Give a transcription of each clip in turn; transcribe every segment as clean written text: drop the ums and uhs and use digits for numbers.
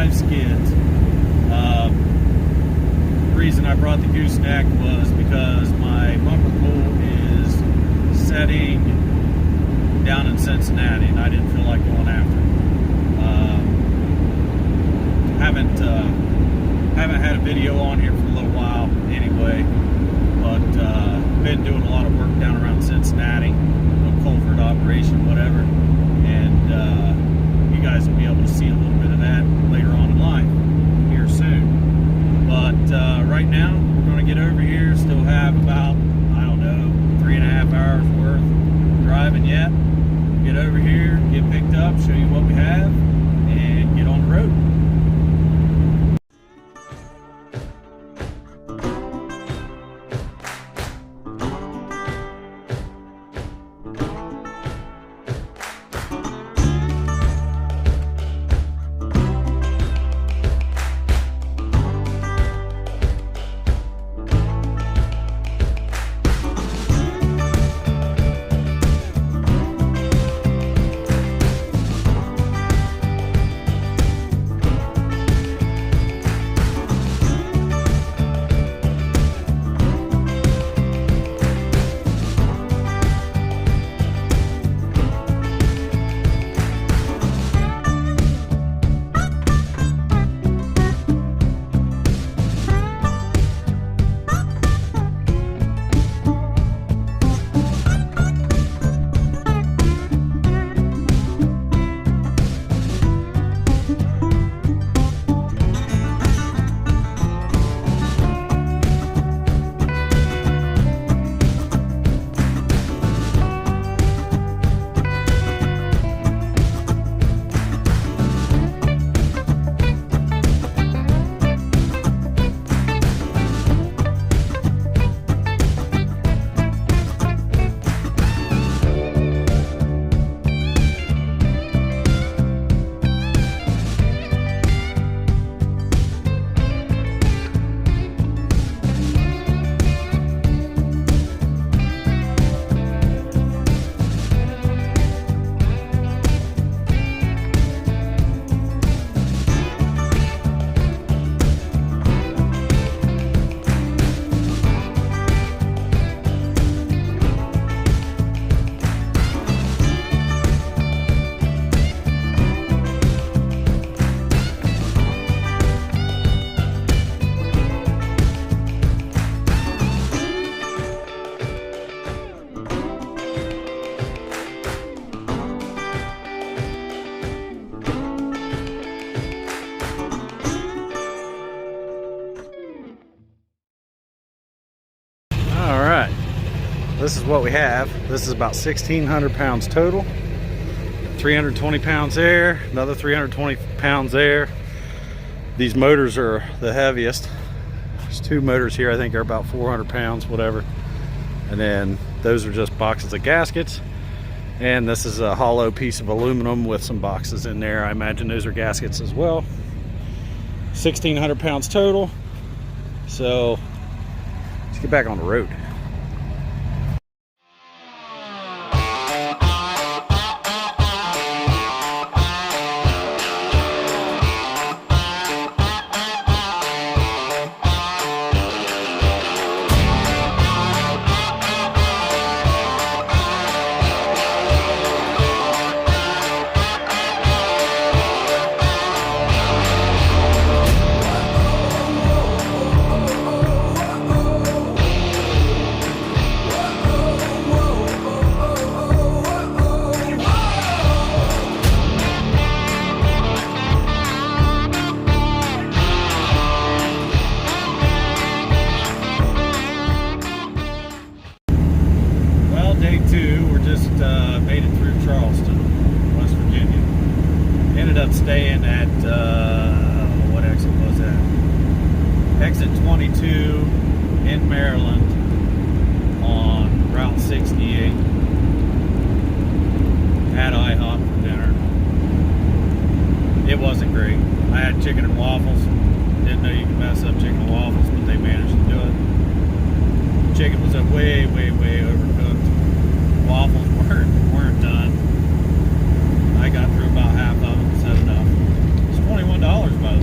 5 skids. The reason I brought the gooseneck was because my bumper pool is setting down in Cincinnati, and I didn't feel like going after it. Haven't had a video on here for a little while anyway, but been doing a lot of work down around Cincinnati, a culvert operation, whatever, and you guys will be able to see a little bit of that later on in life here soon. But right now we're going to get over here. Still have about, I don't know, 3.5 hours worth driving yet. Get over here, get picked up, show you what we have, and get on the road. This is what we have. This is about 1,600 pounds total. 320 pounds there, another 320 pounds there. These motors are the heaviest. There's 2 motors here, I think are about 400 pounds, whatever. And then those are just boxes of gaskets. And this is a hollow piece of aluminum with some boxes in there. I imagine those are gaskets as well. 1,600 pounds total. So let's get back on the road. Day 2, we're just made it through Charleston, West Virginia. Ended up staying at, what exit was that? Exit 22 in Maryland on Route 68. Had IHOP for dinner. It wasn't great. I had chicken and waffles. Didn't know you could mess up chicken and waffles, but they managed to do it. Chicken was way overcooked. Waffles weren't done. I got through about half of them and said enough. It's $21 by the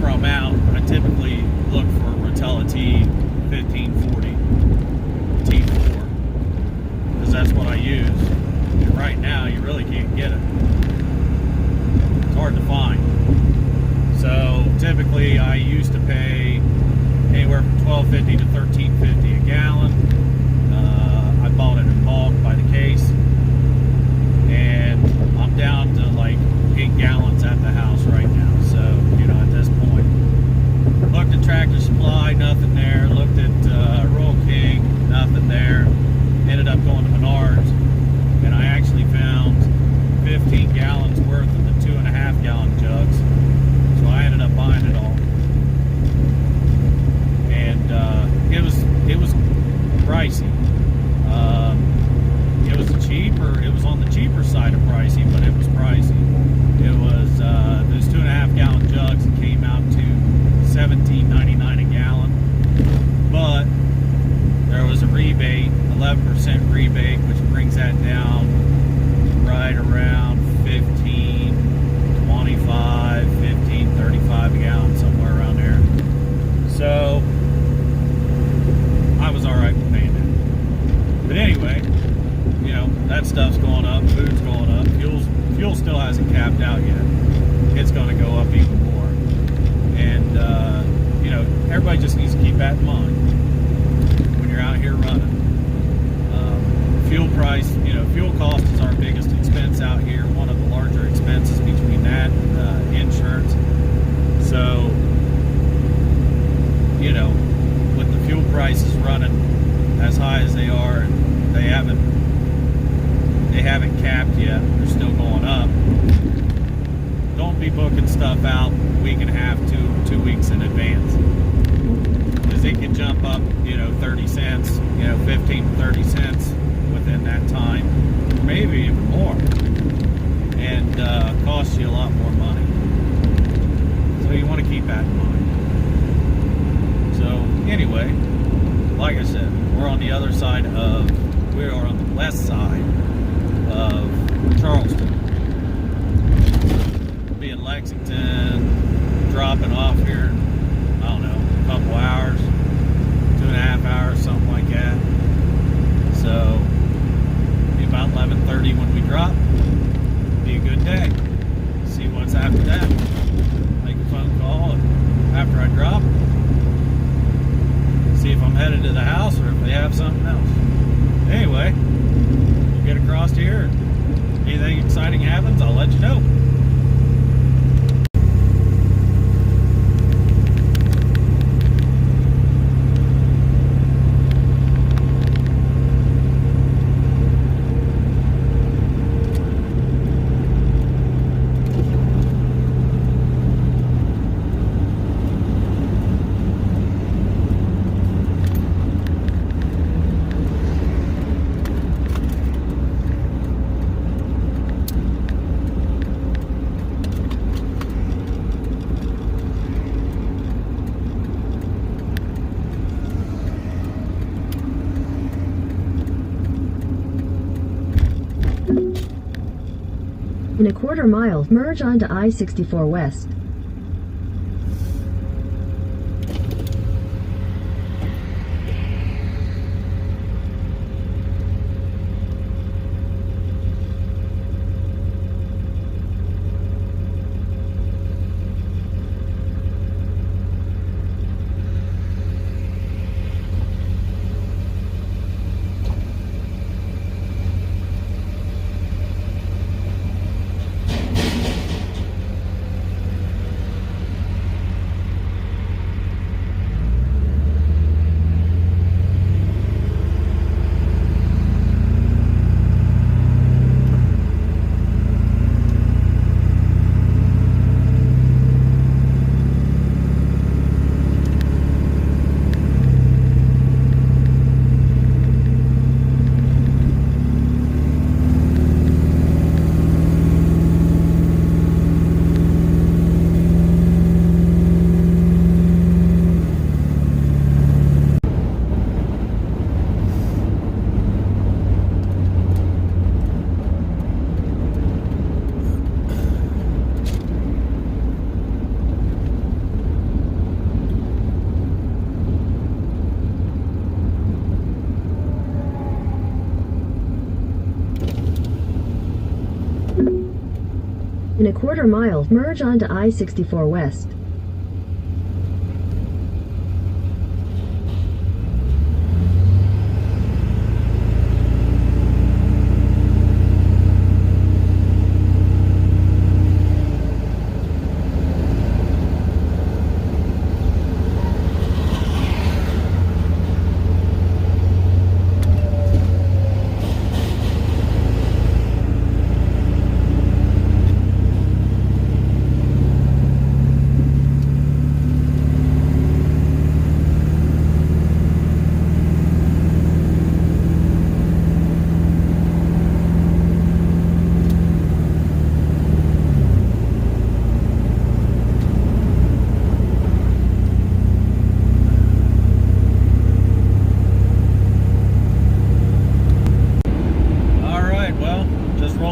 whenever I'm out, I typically look for a Rotella T1540 T4 because that's what I use. And right now, you really can't get it. It's hard to find. So typically, I used to pay anywhere from $12.50 to $13.50 a gallon. I bought it in bulk by the case, and I'm down to like 8 gallons at the house right now. So, you know, at this point, looked at Tractor Supply, nothing there. Looked at Royal King, nothing there. Ended up going to Menards, and I actually found 15 gallons worth of the 2.5 gallon jugs. So I ended up buying it all, and it was pricey. It was on the cheaper side of pricey, but it was pricey. It was those 2.5 gallon jugs that came out to $17.99 a gallon, but there was a rebate, 11% rebate, which brings that down right around $15.25, $15.35 a gallon, somewhere around there. So I was all right with paying that. But anyway, you know, that stuff's going up, food's going up, fuel still hasn't capped out yet. It's going to go up even more. And, you know, everybody just needs to keep that in mind when you're out here running. Fuel price, you know, fuel cost is our biggest expense out here, one of the larger expenses between that and insurance. So, you know, with the fuel prices running as high as they are, and they haven't capped yet, they're still going up. Don't be booking stuff out a week and a half to 2 weeks in advance, because it can jump up, you know, 30 cents, you know, 15 to 30 cents within that time, maybe even more, and cost you a lot more money. So you want to keep that in mind. So anyway, like I said, we're on the other side of, we are on the west side of Charleston. We'll be in Lexington, dropping off here, I don't know, a couple hours, 2.5 hours, something like that. So, be about 11:30 when we drop. Be a good day. See what's after that. Make a phone call after I drop. See if I'm headed to the house or if they have something else. Anyway, we'll get across here. Anything exciting happens, I'll let you know. In a quarter mile, merge onto I-64 West. In a quarter mile, merge onto I-64 West.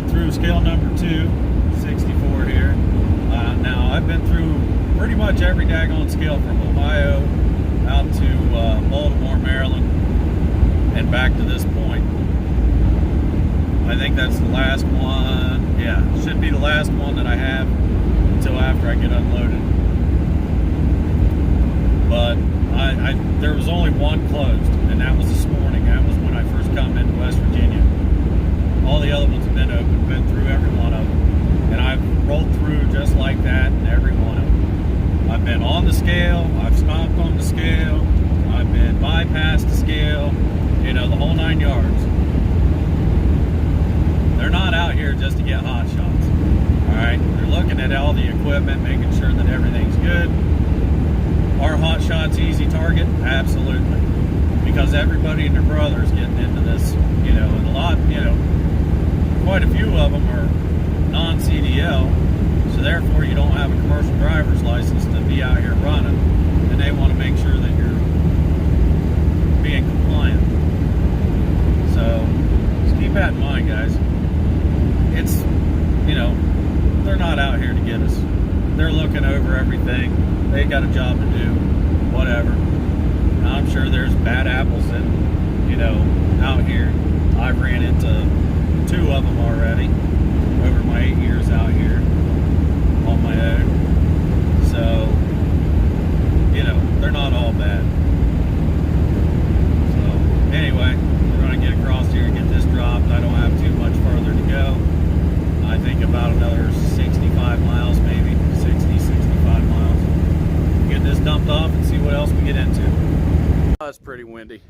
Through scale number 2, 64 here. Now I've been through pretty much every daggone scale from Ohio out to Baltimore, Maryland, and back to this point. I think that's the last one. Yeah, should be the last one that I have until after I get unloaded. But there was only one closed, and that was this morning. That was when I first come into West Virginia. All the other ones have been open, been through every one of them. And I've rolled through just like that in every one of them. I've been on the scale, I've stopped on the scale, I've been bypassed the scale, you know, the whole 9 yards. They're not out here just to get hot shots. Alright, they're looking at all the equipment, making sure that everything's good. Are hot shots easy target? Absolutely. Because everybody and their brother is getting into this, you know, and a lot, you know, quite a few of them are non-CDL, so therefore you don't have a commercial driver's license to be out here running, and they want to make sure that you're being compliant. So just keep that in mind, guys. It's, you know, they're not out here to get us. They're looking over everything. They got a job to do, whatever. Now, I'm sure there's bad apples in, you know, out here. I've ran into 2 of them already over my 8 years out here on my own. So, you know, they're not all bad. So, anyway, we're going to get across here and get this dropped. I don't have too much further to go. I think about another 65 miles, maybe 60, 65 miles. Get this dumped off and see what else we get into. Oh, it's pretty windy.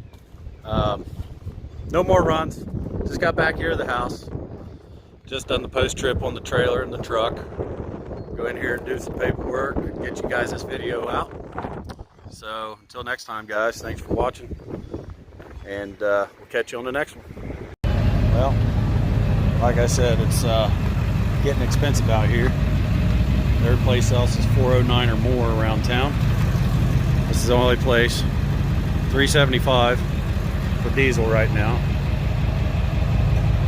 No more runs. Just got back here to the house. Just done the post trip on the trailer and the truck. Go in here and do some paperwork and get you guys this video out. So until next time, guys, thanks for watching, and we'll catch you on the next one. Well, like I said, it's getting expensive out here. Every place else is $4.09 or more around town. This is the only place. $3.75 for diesel right now.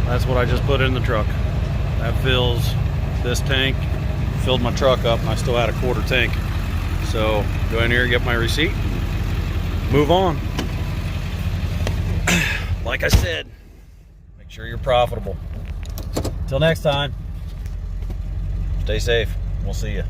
That's what I just put in the truck. That fills this tank. Filled my truck up, and I still had a quarter tank. So go in here, get my receipt, move on. Like I said, make sure you're profitable. Till next time, stay safe. We'll see you.